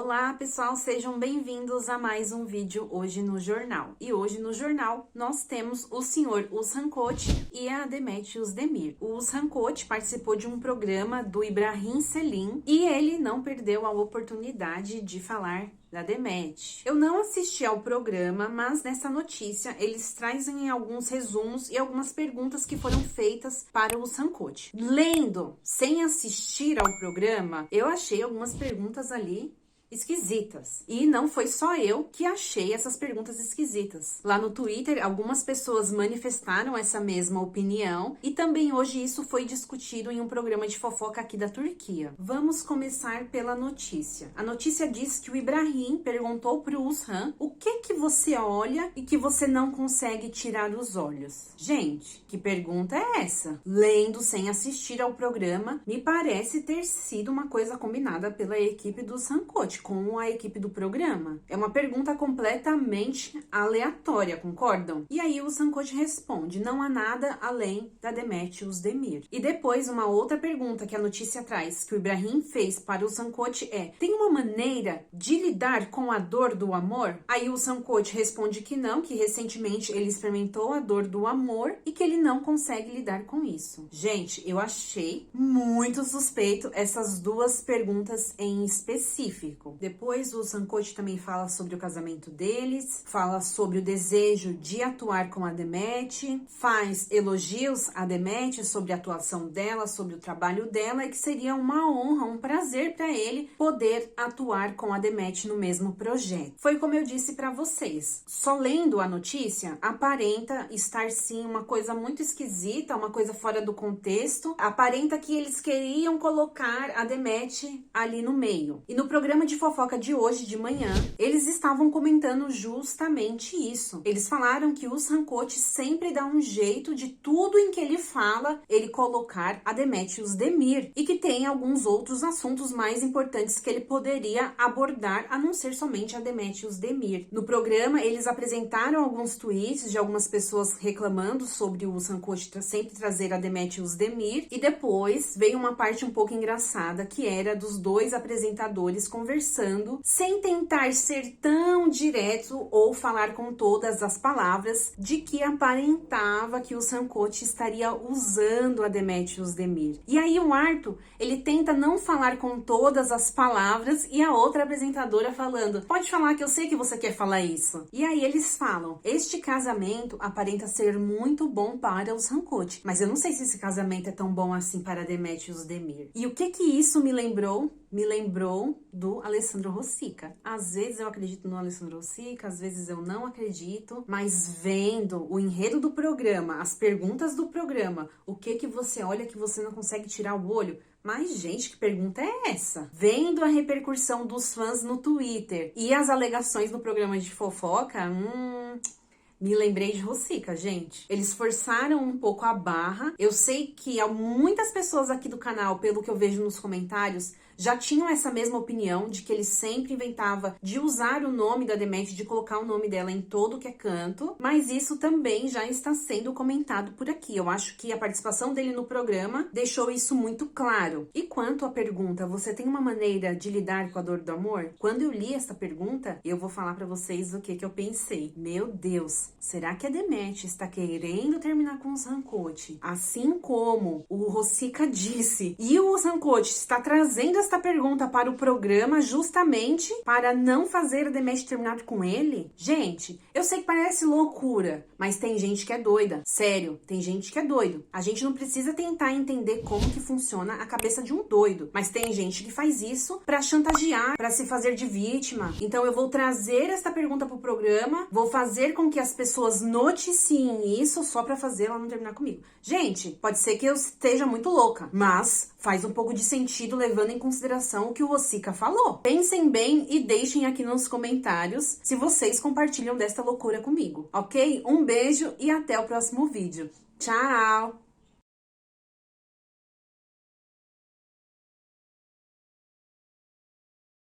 Olá pessoal, sejam bem-vindos a mais um vídeo hoje no jornal. E hoje no jornal nós temos o senhor Uzhan Coat e a Demet Özdemir. O Uzhan Coat participou de um programa do Ibrahim Selim e ele não perdeu a oportunidade de falar da Demet. Eu não assisti ao programa, mas nessa notícia eles trazem alguns resumos e algumas perguntas que foram feitas para o Uzhan Coat. Lendo, sem assistir ao programa, eu achei algumas perguntas ali esquisitas. E não foi só eu que achei essas perguntas esquisitas. Lá no Twitter, algumas pessoas manifestaram essa mesma opinião e também hoje isso foi discutido em um programa de fofoca aqui da Turquia. Vamos começar pela notícia. A notícia diz que o Ibrahim perguntou pro Uzhan o que você olha e que você não consegue tirar os olhos. Gente, que pergunta é essa? Lendo sem assistir ao programa, me parece ter sido uma coisa combinada pela equipe do Uzhan Coat com a equipe do programa. É uma pergunta completamente aleatória, concordam? E aí o Uzhan Coat responde, não há nada além da Demet Özdemir. E depois uma outra pergunta que a notícia traz, que o Ibrahim fez para o Uzhan Coat é, tem uma maneira de lidar com a dor do amor? Aí o Uzhan Coat responde que não, que recentemente ele experimentou a dor do amor e que ele não consegue lidar com isso. Gente, eu achei muito suspeito essas duas perguntas em específico. Depois o Uzhan Coat também fala sobre o casamento deles, fala sobre o desejo de atuar com a Demet, faz elogios à Demet sobre a atuação dela, sobre o trabalho dela e que seria uma honra, um prazer para ele poder atuar com a Demet no mesmo projeto. Foi como eu disse para vocês, só lendo a notícia, aparenta estar sim uma coisa muito esquisita, uma coisa fora do contexto, aparenta que eles queriam colocar a Demet ali no meio. E no programa de fofoca de hoje de manhã, eles estavam comentando justamente isso. Eles falaram que o Uzhan Coat sempre dá um jeito de tudo em que ele fala, ele colocar a Demet Özdemir e que tem alguns outros assuntos mais importantes que ele poderia abordar, a não ser somente a Demet Özdemir. No programa, eles apresentaram alguns tweets de algumas pessoas reclamando sobre o Uzhan Coat sempre trazer a Demet Özdemir e depois veio uma parte um pouco engraçada que era dos dois apresentadores conversando sem tentar ser tão direto ou falar com todas as palavras de que aparentava que o Uzhan Coat estaria usando a Demet Özdemir. E aí o Arthur, ele tenta não falar com todas as palavras e a outra apresentadora falando, pode falar que eu sei que você quer falar isso. E aí eles falam, este casamento aparenta ser muito bom para o Uzhan Coat, mas eu não sei se esse casamento é tão bom assim para a Demet Özdemir. E o que isso me lembrou? Me lembrou do Alessandro Rosica. Às vezes eu acredito no Alessandro Rosica, às vezes eu não acredito, mas vendo o enredo do programa, as perguntas do programa, o que você olha que você não consegue tirar o olho? Mas, gente, que pergunta é essa? Vendo a repercussão dos fãs no Twitter e as alegações no programa de fofoca, me lembrei de Rosica, gente. Eles forçaram um pouco a barra. Eu sei que há muitas pessoas aqui do canal, pelo que eu vejo nos comentários, já tinham essa mesma opinião de que ele sempre inventava de usar o nome da Demet, de colocar o nome dela em todo que é canto, mas isso também já está sendo comentado por aqui. Eu acho que a participação dele no programa deixou isso muito claro. E quanto à pergunta, você tem uma maneira de lidar com a dor do amor? Quando eu li essa pergunta, eu vou falar pra vocês o que eu pensei. Meu Deus, será que a Demet está querendo terminar com o Uzhan Coat? Assim como o Rosica disse, e o Uzhan Coat está trazendo esta pergunta para o programa justamente para não fazer a Demet terminar com ele? Gente, eu sei que parece loucura, mas tem gente que é doida. Sério, tem gente que é doido. A gente não precisa tentar entender como que funciona a cabeça de um doido, mas tem gente que faz isso para chantagear, para se fazer de vítima. Então eu vou trazer esta pergunta para o programa, vou fazer com que as pessoas noticiem isso só para fazer ela não terminar comigo. Gente, pode ser que eu esteja muito louca, mas faz um pouco de sentido levando em consideração o que o Rosica falou. Pensem bem e deixem aqui nos comentários se vocês compartilham desta loucura comigo, ok? Um beijo e até o próximo vídeo. Tchau!